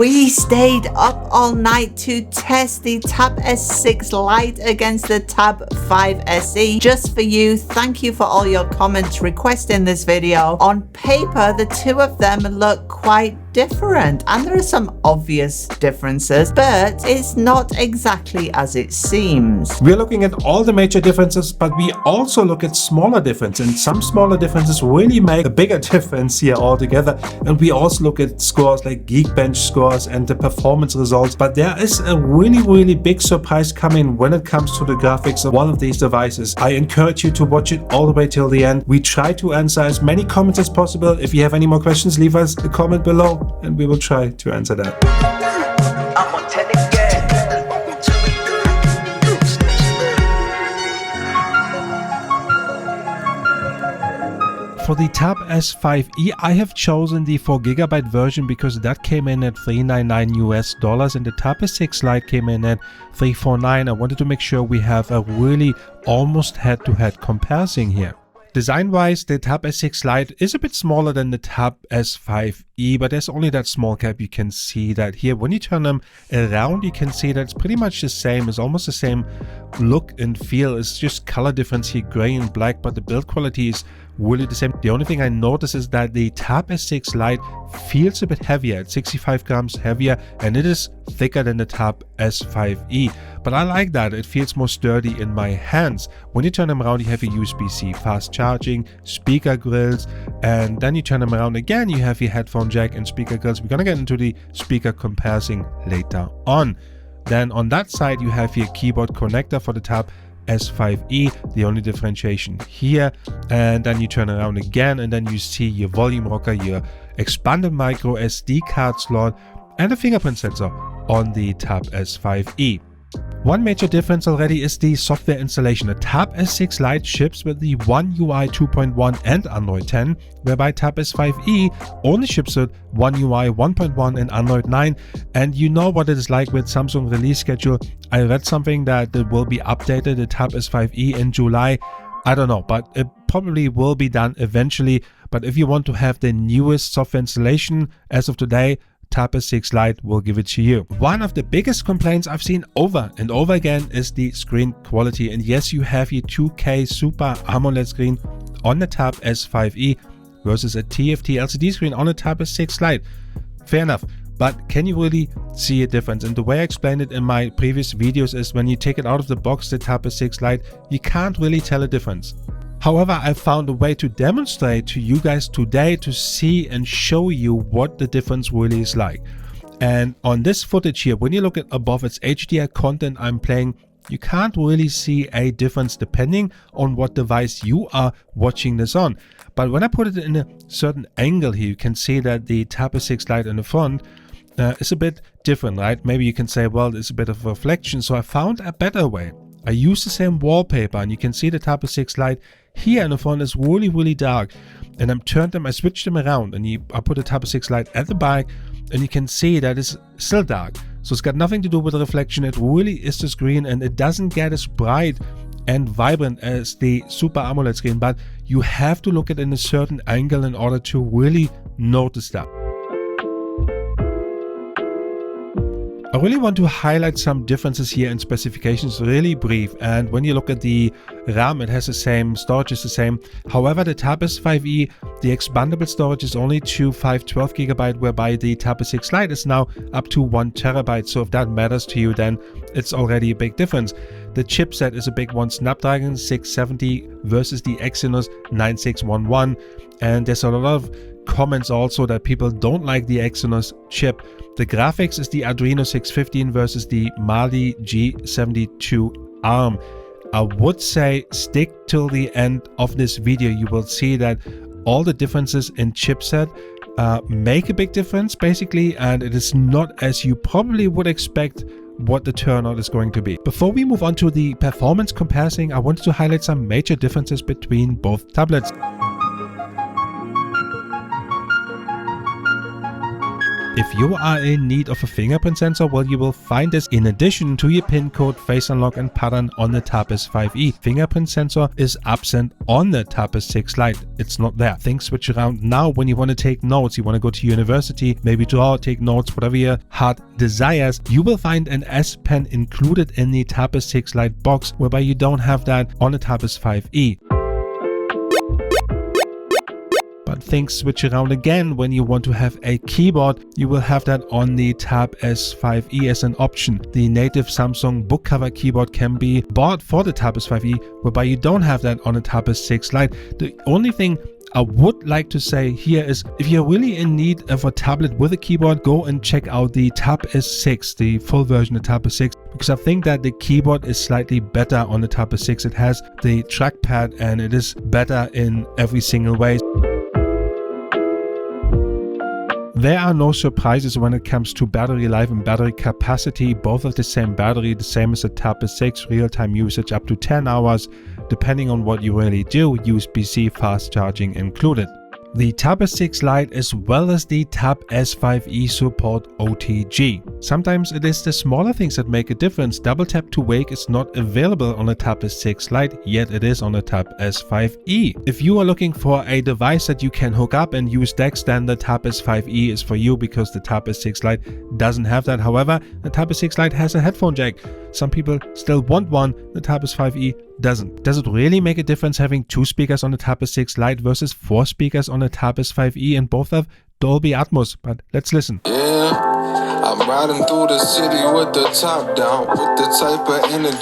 We stayed up all night to test the Tab S6 Lite against the Tab 5 SE just for you. Thank you for all your comments requesting this video. On paper, the two of them look quite different and there are some obvious differences, but it's not exactly as it seems. We're looking at all the major differences, but we also look at smaller differences, and some smaller differences really make a bigger difference here altogether. And we also look at scores like Geekbench scores and the performance results, but there is a really big surprise coming when it comes to the graphics of one of these devices. I encourage you to watch it all the way till the end. We try to answer as many comments as possible. If you have any more questions, leave us a comment below and we will try to answer that. For the Tab S5e, I have chosen the 4GB version because that came in at $399 US and the Tab S6 Lite came in at $349. I wanted to make sure we have a really almost head-to-head comparison here. Design-wise, the Tab S6 Lite is a bit smaller than the Tab S5e, but there's only that small gap. You can see that here. When you turn them around, you can see that it's pretty much the same. It's almost the same look and feel. It's just color difference here, gray and black, but the build quality is really the same. The only thing I notice is that the Tab S6 Lite feels a bit heavier. It's 65 grams heavier and it is thicker than the Tab S5e. But I like that. It feels more sturdy in my hands. When you turn them around, you have a USB-C fast charging, speaker grills, and then you turn them around again, you have your headphone jack and speaker grills. We're gonna get into the speaker comparison later on. Then on that side, you have your keyboard connector for the Tab S5e, the only differentiation here. And then you turn around again and then you see your volume rocker, your expanded micro SD card slot, and a fingerprint sensor on the Tab S5e. One major difference already is the software installation. The Tab S6 Lite ships with the One UI 2.1 and Android 10, whereby Tab S5e only ships with One UI 1.1 and Android 9. And you know what it is like with Samsung release schedule. I read something that it will be updated, the Tab S5e in July. I don't know, but it probably will be done eventually. But if you want to have the newest software installation as of today, Tab S6 Lite will give it to you. One of the biggest complaints I've seen over and over again is the screen quality. And yes, you have your 2K Super AMOLED screen on the Tab S5e versus a TFT LCD screen on the Tab S6 Lite. Fair enough. But can you really see a difference? And the way I explained it in my previous videos is when you take it out of the box, the Tab S6 Lite, you can't really tell a difference. However, I found a way to demonstrate to you guys today to see and show you what the difference really is like. And on this footage here, when you look at above its HDR content I'm playing, you can't really see a difference depending on what device you are watching this on. But when I put it in a certain angle here, you can see that the Tab S6 Lite in the front is a bit different, right? Maybe you can say, well, there's a bit of reflection. So I found a better way. I used the same wallpaper and you can see the Tab S6 Lite here in the front is really dark. And I switched them around and I put the Tab S6 Lite at the back and you can see that it's still dark. So it's got nothing to do with the reflection. It really is the screen and it doesn't get as bright and vibrant as the Super AMOLED screen, but you have to look at it in a certain angle in order to really notice that. I really want to highlight some differences here in specifications, really brief. And when you look at the RAM, it has the same, storage is the same. However, the Tab S5e, the expandable storage is only to 512GB, whereby the Tab S6 Lite is now up to 1TB. So if that matters to you, then it's already a big difference. The chipset is a big one, Snapdragon 670 versus the Exynos 9611. And there's a lot of comments also that people don't like the Exynos chip. The graphics is the Adreno 615 versus the Mali G72 ARM. I would say stick till the end of this video. You will see that all the differences in chipset make a big difference basically, and it is not as you probably would expect what the turnout is going to be. Before we move on to the performance comparison, I wanted to highlight some major differences between both tablets. If you are in need of a fingerprint sensor, well, you will find this in addition to your PIN code, face unlock and pattern on the Tab S5e. Fingerprint sensor is absent on the Tab S6 Lite. It's not there. Things switch around now when you want to take notes, you want to go to university, maybe draw, take notes, whatever your heart desires. You will find an S Pen included in the Tab S6 Lite box, whereby you don't have that on the Tab S5e. But things switch around again when you want to have a keyboard. You will have that on the Tab S5e as an option. The native Samsung book cover keyboard can be bought for the Tab S5e, whereby you don't have that on the Tab S6 Lite. The only thing I would like to say here is, if you're really in need of a tablet with a keyboard, go and check out the Tab S6, the full version of Tab S6, because I think that the keyboard is slightly better on the Tab S6. It has the trackpad and it is better in every single way. There are no surprises when it comes to battery life and battery capacity. Both of the same battery, the same as the Tab S6, real-time usage up to 10 hours, depending on what you really do, USB-C fast charging included. The Tab S6 Lite as well as the Tab S5e support OTG. Sometimes it is the smaller things that make a difference. Double tap to wake is not available on the Tab S6 Lite, yet it is on the Tab S5e. If you are looking for a device that you can hook up and use DeX, then the Tab S5e is for you, because the Tab S6 Lite doesn't have that. However, the Tab S6 Lite has a headphone jack. Some people still want one, the Tab S5e doesn't. Does it really make a difference having 2 speakers on the Tab S6 Lite versus 4 speakers on the Tab S5e, and both have Dolby Atmos? But let's listen. Yeah, I'm riding through the city with the top down, with the type of energy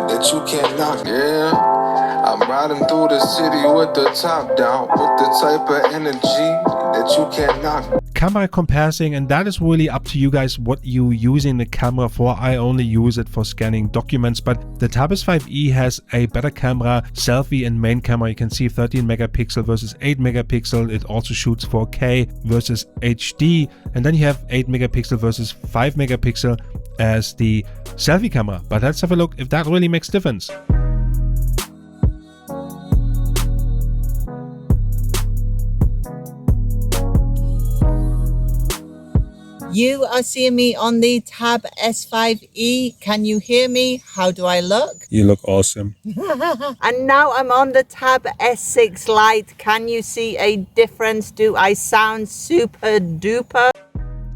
that you can't knock. Yeah, I'm riding through the city with the top down, with the type of energy that you can't knock. Camera comparison, and that is really up to you guys what you using the camera for. I only use it for scanning documents, but the Tab S5e has a better camera, selfie and main camera. You can see 13 megapixel versus 8 megapixel. It also shoots 4K versus HD, and then you have 8 megapixel versus 5 megapixel as the selfie camera. But let's have a look if that really makes difference. You are seeing me on the Tab S5e. Can you hear me? How do I look? You look awesome. And now I'm on the Tab S6 Lite. Can you see a difference? Do I sound super duper?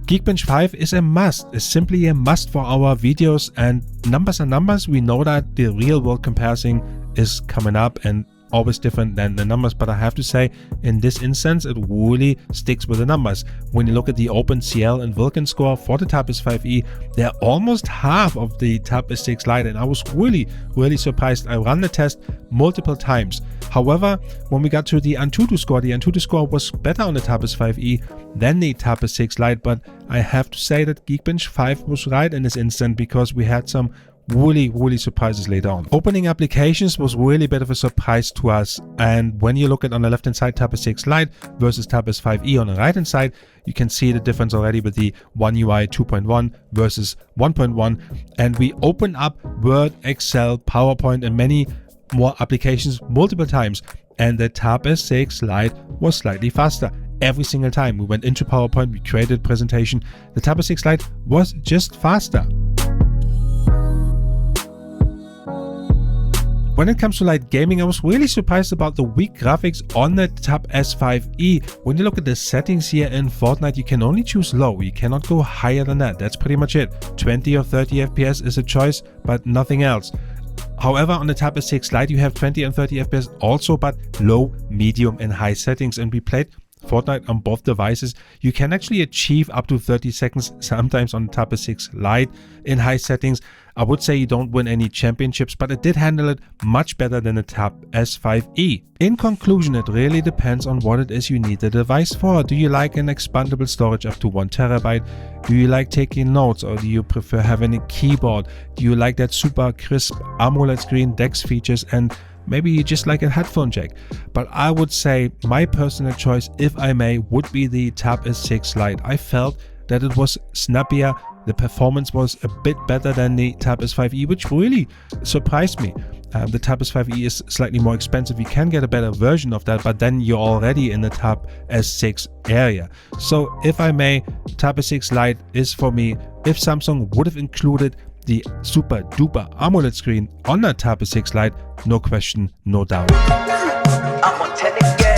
Geekbench 5 is a must, is simply a must for our videos, and numbers are numbers. We know that the real world comparison is coming up and always different than the numbers, but I have to say in this instance it really sticks with the numbers. When you look at the OpenCL and Vulkan score for the Tab S5e, they're almost half of the Tab S6 Lite, and I was really surprised. I ran the test multiple times. However, when we got to the Antutu score was better on the Tab S5e than the Tab S6 Lite, but I have to say that Geekbench 5 was right in this instant, because we had some really surprises later on. Opening applications was really a bit of a surprise to us, and when you look at on the left hand side Tab S6 Lite versus Tab S5e on the right hand side, you can see the difference already with the One UI 2.1 versus 1.1, and we open up Word, Excel, PowerPoint and many more applications multiple times, and the Tab S6 Lite was slightly faster. Every single time we went into PowerPoint, we created a presentation, the Tab S6 Lite was just faster. When it comes to light gaming, I was really surprised about the weak graphics on the Tab S5e. When you look at the settings here in Fortnite, you can only choose low. You cannot go higher than that. That's pretty much it. 20 or 30 FPS is a choice, but nothing else. However, on the Tab S6 Lite, you have 20 and 30 FPS also, but low, medium and high settings. And we played Fortnite on both devices. You can actually achieve up to 30 seconds sometimes on the Tab S6 Lite in high settings. I would say you don't win any championships, but it did handle it much better than the Tab S5e. In conclusion, it really depends on what it is you need the device for. Do you like an expandable storage up to 1 terabyte? Do you like taking notes, or do you prefer having a keyboard? Do you like that super crisp AMOLED screen, DeX features, and maybe you just like a headphone jack? But I would say my personal choice, if I may, would be the Tab S6 Lite. I felt that it was snappier. The performance was a bit better than the Tab S5e, which really surprised me. The Tab S5e is slightly more expensive. You can get a better version of that, but then you're already in the Tab S6 area. So if I may, Tab S6 Lite is for me. If Samsung would have included the super duper AMOLED screen on that Tab S6 Lite, no question, no doubt. I'm on 10 again.